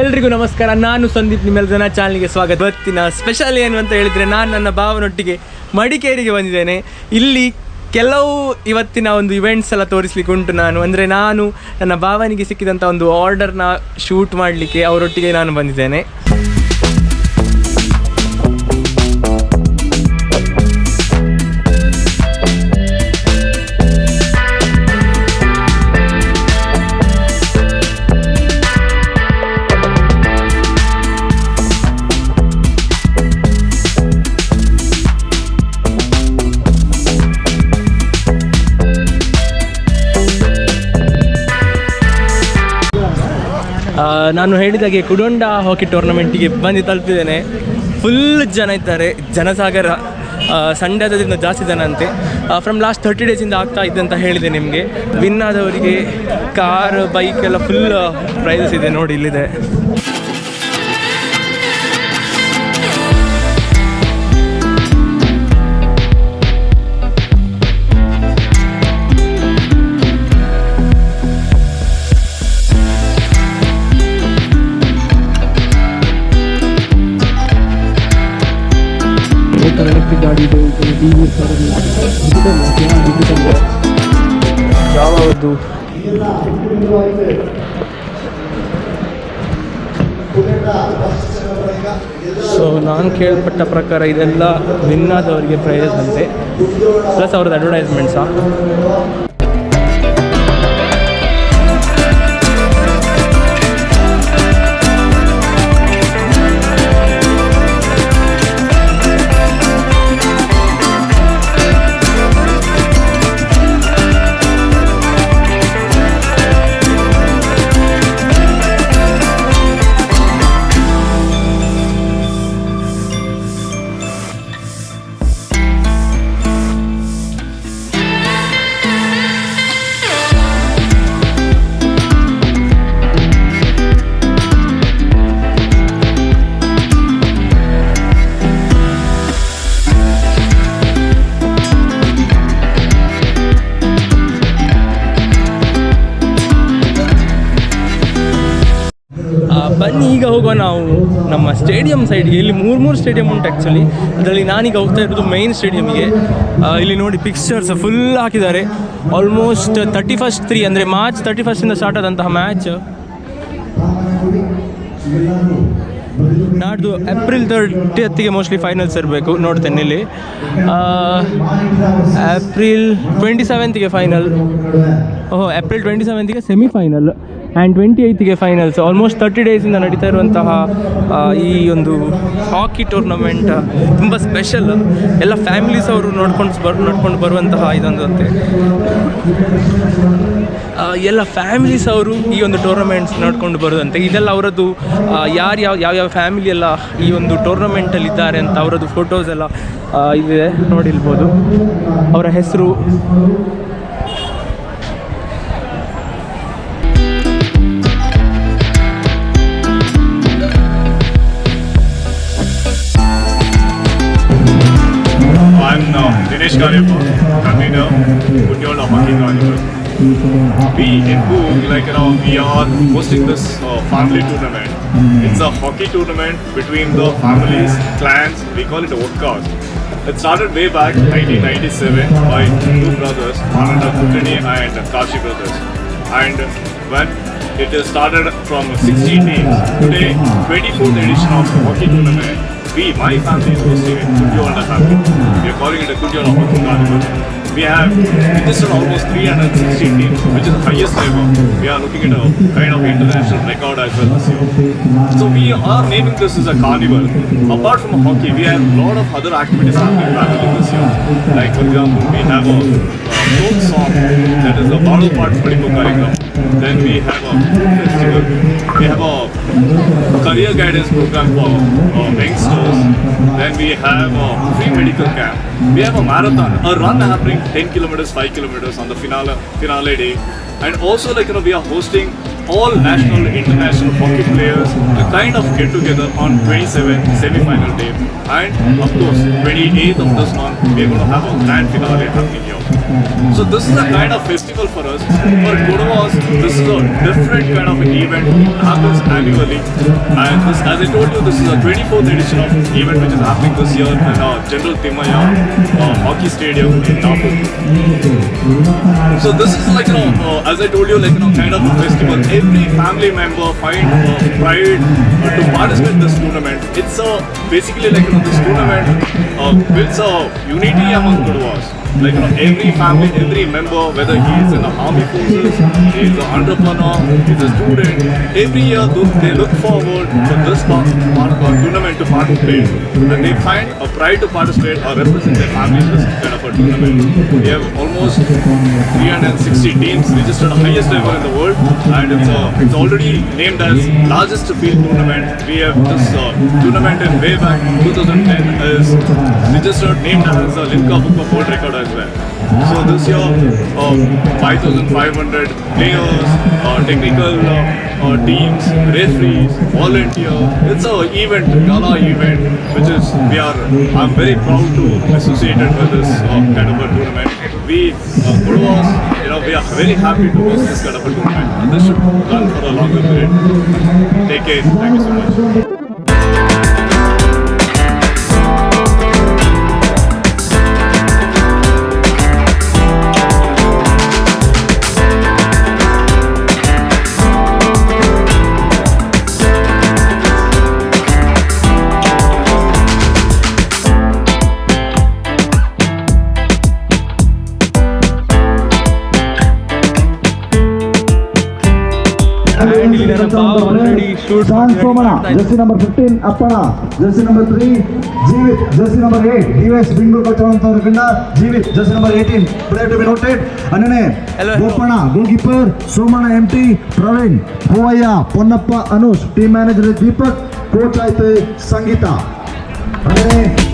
ಎಲ್ರಿಗೂ ನಮಸ್ಕಾರ. ನಾನು ಸಂದೀಪ್, ನಿಮ್ಮೆಲ್ಲ ಜನ ಚಾನಲ್ಗೆ ಸ್ವಾಗತ. ಇವತ್ತಿನ ಸ್ಪೆಷಲ್ ಏನು ಅಂತ ಹೇಳಿದರೆ, ನಾನು ನನ್ನ ಭಾವನೊಟ್ಟಿಗೆ ಮಡಿಕೇರಿಗೆ ಬಂದಿದ್ದೇನೆ. ಇಲ್ಲಿ ಕೆಲವು ಇವತ್ತಿನ ಒಂದು ಇವೆಂಟ್ಸ್ ಎಲ್ಲ ತೋರಿಸ್ಲಿಕ್ಕೆ ಉಂಟು. ನಾನು ನನ್ನ ಭಾವನಿಗೆ ಸಿಕ್ಕಿದಂಥ ಒಂದು ಆರ್ಡರ್ನ ಶೂಟ್ ಮಾಡಲಿಕ್ಕೆ ಅವರೊಟ್ಟಿಗೆ ನಾನು ಬಂದಿದ್ದೇನೆ. ನಾನು ಹೇಳಿದಾಗೆ ಕುಡೊಂಡ ಹಾಕಿ ಟೂರ್ನಮೆಂಟಿಗೆ ಬಂದು ತಲುಪಿದ್ದೇನೆ. ಫುಲ್ ಜನ ಇದ್ದಾರೆ, ಜನಸಾಗರ. ಸಂಡೇ ಆದ್ರಿಂದ ಜಾಸ್ತಿ ಜನ ಅಂತೆ. ಫ್ರಮ್ ಲಾಸ್ಟ್ 30 ಡೇಸಿಂದ ಆಗ್ತಾ ಇದೆ ಅಂತ ಹೇಳಿದೆ ನಿಮಗೆ. ವಿನ್ ಆದವರಿಗೆ ಕಾರ್, ಬೈಕ್ ಎಲ್ಲ ಫುಲ್ ಪ್ರೈಸಸ್ ಇದೆ ನೋಡಿ, ಇಲ್ಲಿದೆ. ಎಲೆಕ್ಟ್ರಿಕ್ ಗಾಡಿ ಇದೆ, ಯಾವುದು ಸೊ ನಾನು ಕೇಳ್ಪಟ್ಟ ಪ್ರಕಾರ ಇದೆಲ್ಲ ವಿನ್ ಆದವರಿಗೆ ಪ್ರೈಸ್ ಅಂತೆ, ಪ್ಲಸ್ ಅವ್ರದ್ದು ಅಡ್ವರ್ಟೈಸ್ಮೆಂಟ್ಸಾ. ಬನ್ನಿ ಈಗ ಹೋಗುವ ನಾವು ನಮ್ಮ ಸ್ಟೇಡಿಯಂ ಸೈಡ್ಗೆ. ಇಲ್ಲಿ ಮೂರು ಸ್ಟೇಡಿಯಂ ಉಂಟು ಆ್ಯಕ್ಚುಲಿ. ಅದರಲ್ಲಿ ನಾನೀಗ ಹೋಗ್ತಾ ಇರೋದು ಮೈನ್ ಸ್ಟೇಡಿಯಮ್ಗೆ. ಇಲ್ಲಿ ನೋಡಿ ಪಿಕ್ಚರ್ಸ್ ಫುಲ್ ಹಾಕಿದ್ದಾರೆ. ಆಲ್ಮೋಸ್ಟ್ 31 ಅಂದರೆ ಮಾರ್ಚ್ 31 ಸ್ಟಾರ್ಟ್ ಆದಂತಹ ಮ್ಯಾಚ್ ನಾಡ್ದು ಏಪ್ರಿಲ್ 30 ಮೋಸ್ಟ್ಲಿ ಫೈನಲ್ಸ್ ಇರಬೇಕು. ನೋಡ್ತೇನೆ ಇಲ್ಲಿ April 27 final, April 27 semifinal and 28 finals. Almost 30 ಡೇಸಿಂದ ನಡೀತಾ ಇರುವಂತಹ ಈ ಒಂದು ಹಾಕಿ ಟೂರ್ನಮೆಂಟ್ ತುಂಬ ಸ್ಪೆಷಲ್. ಎಲ್ಲ ಫ್ಯಾಮಿಲೀಸ್ ಅವರು ನೋಡ್ಕೊಂಡು ಬರುವಂತಹ ಇದೊಂದು ಅಂತೆ. ಎಲ್ಲ ಫ್ಯಾಮಿಲೀಸ್ ಅವರು ಈ ಒಂದು ಟೂರ್ನಮೆಂಟ್ಸ್ ನೋಡ್ಕೊಂಡು ಬರೋದಂತೆ. ಇದೆಲ್ಲ ಅವರದ್ದು ಯಾವ್ಯಾವ ಫ್ಯಾಮಿಲಿ ಎಲ್ಲ ಈ ಒಂದು ಟೂರ್ನಮೆಂಟಲ್ಲಿ ಇದ್ದಾರೆ ಅಂತ ಅವರದ್ದು ಫೋಟೋಸ್ ಎಲ್ಲ ಇದೆ ನೋಡಿರ್ಬೋದು. ಅವರ ಹೆಸರು Dinesh Garyapur, convener, Gudyola Hockey Carnival. We in Coorg, we are hosting this family tournament. It's a hockey tournament between the families, clans. We call it a Vodcast. It started way back 1997 by two brothers, Ananda Kuttani and Kashi brothers. And when it started from 16 teams, today 24th edition of the hockey tournament. My family is hosting it, Gudyola family. We are calling it a Gudyola Hockey Carnival. We have registered almost 316 teams, which is the highest ever. We are looking at a kind of international record as well this year. So we are naming this as a carnival. Apart from hockey, we have a lot of other activities happening this year. Like for example, we have a folk song, that is a Badu Paat Padipu Karikram. Then we have a festival. We have a career guidance program for youngsters. Then we have a free medical camp. We have a marathon, a run happening 10 kilometers, 5 kilometers on the finale day. And also we are hosting all national, international hockey players to kind of get together on 27th semi-final day. And of course, 28th of this month, we are going to have a grand finale happening here. So this is a kind of festival for us. For Kodavas, this is a different kind of event. It happens annually. And this, as I told you, this is a 24th edition of event which is happening this year in General Timaya Hockey Stadium in Nagpur. So this is like, as I told you, like, kind of a festival. Every family member find pride to participate in this tournament. It's basically like, this tournament builds a unity among Kodavas. Like, every family, every member, whether he is in the army forces, he is an entrepreneur, he is a student, every year they look forward to this part of our tournament to participate. And they find a pride to participate or represent their family in this kind of a tournament. We have almost 360 teams registered, the highest ever in the world, and it's already named as largest field tournament. We have this tournament in way back 2010 is registered, named as the Limca Book of World Record as well. So this year, 5,500 players, technical teams, referees, volunteers. It's an event, gala event, which is I'm very proud to associated with this kind of a tournament. We Kodavas, we are very happy to host this kind of a tournament. And this should run for a longer period. Take care. Thank you so much. San Somana, jersey number 15, Appana, jersey number 3, Jeevit, jersey number 8, DVS Bingur Kachavantavarakinda, Jeevit, jersey number 18, player to be noted, Anane, Gopana, goalkeeper, Somana MT, Praveen, Povaya, Ponnappa, Anush, team manager Deepak, coach Aite, Sangeeta. Anane,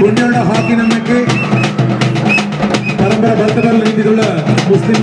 കുഞ്ഞുങ്ങളുടെ ഹാക്കി നമ്മയ്ക്ക് പരമ്പര ബന്ധപ്പെട്ട രീതിയിലുള്ള മുസ്ലിം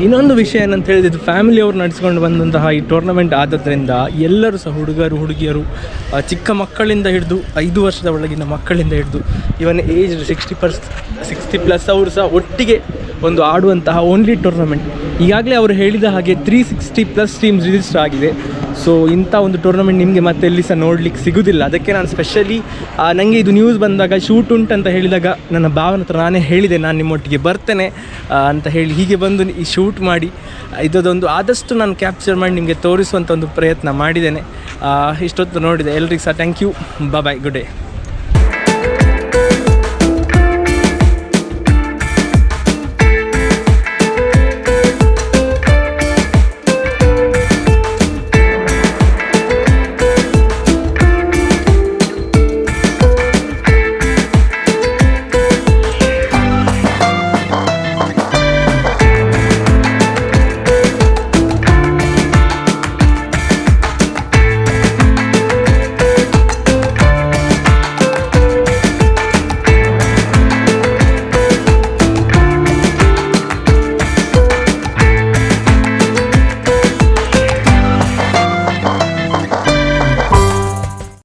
ಇನ್ನೊಂದು ವಿಷಯ ಏನಂತ ಹೇಳಿದ್ದು, ಫ್ಯಾಮಿಲಿಯವರು ನಡೆಸ್ಕೊಂಡು ಬಂದಂತಹ ಈ ಟೂರ್ನಮೆಂಟ್ ಆದದ್ರಿಂದ ಎಲ್ಲರೂ ಸಹ ಹುಡುಗರು ಹುಡುಗಿಯರು ಚಿಕ್ಕ ಮಕ್ಕಳಿಂದ ಹಿಡಿದು 5 ವರ್ಷದ ಒಳಗಿನ ಮಕ್ಕಳಿಂದ ಹಿಡಿದು ಇವನ್ ಏಜ್ 60+ ಅವರು ಸಹ ಒಟ್ಟಿಗೆ ಒಂದು ಆಡುವಂತಹ ಓನ್ಲಿ ಟೂರ್ನಮೆಂಟ್. ಈಗಾಗಲೇ ಅವರು ಹೇಳಿದ ಹಾಗೆ 360+ ಟೀಮ್ಸ್ ರಿಜಿಸ್ಟರ್ ಆಗಿದೆ. ಸೊ ಇಂಥ ಒಂದು ಟೂರ್ನಮೆಂಟ್ ನಿಮಗೆ ಮತ್ತೆ ಎಲ್ಲಿ ಸಹ ನೋಡಲಿಕ್ಕೆ ಸಿಗೋದಿಲ್ಲ. ಅದಕ್ಕೆ ನಾನು ಸ್ಪೆಷಲಿ ನನಗೆ ಇದು ನ್ಯೂಸ್ ಬಂದಾಗ ಶೂಟ್ ಉಂಟಂತ ಹೇಳಿದಾಗ ನನ್ನ ಭಾವನ ಹತ್ರ ನಾನೇ ಹೇಳಿದೆ, ನಾನು ನಿಮ್ಮೊಟ್ಟಿಗೆ ಬರ್ತೇನೆ ಅಂತ ಹೇಳಿ ಹೀಗೆ ಬಂದು ಈ ಶೂಟ್ ಮಾಡಿ ಇದೊಂದು ಆದಷ್ಟು ನಾನು ಕ್ಯಾಪ್ಚರ್ ಮಾಡಿ ನಿಮಗೆ ತೋರಿಸುವಂಥ ಒಂದು ಪ್ರಯತ್ನ ಮಾಡಿದ್ದೇನೆ. ಇಷ್ಟೊತ್ತು ನೋಡಿದೆ. ಎಲ್ರಿಗೂ ಸಹ thank you. Bye, good day.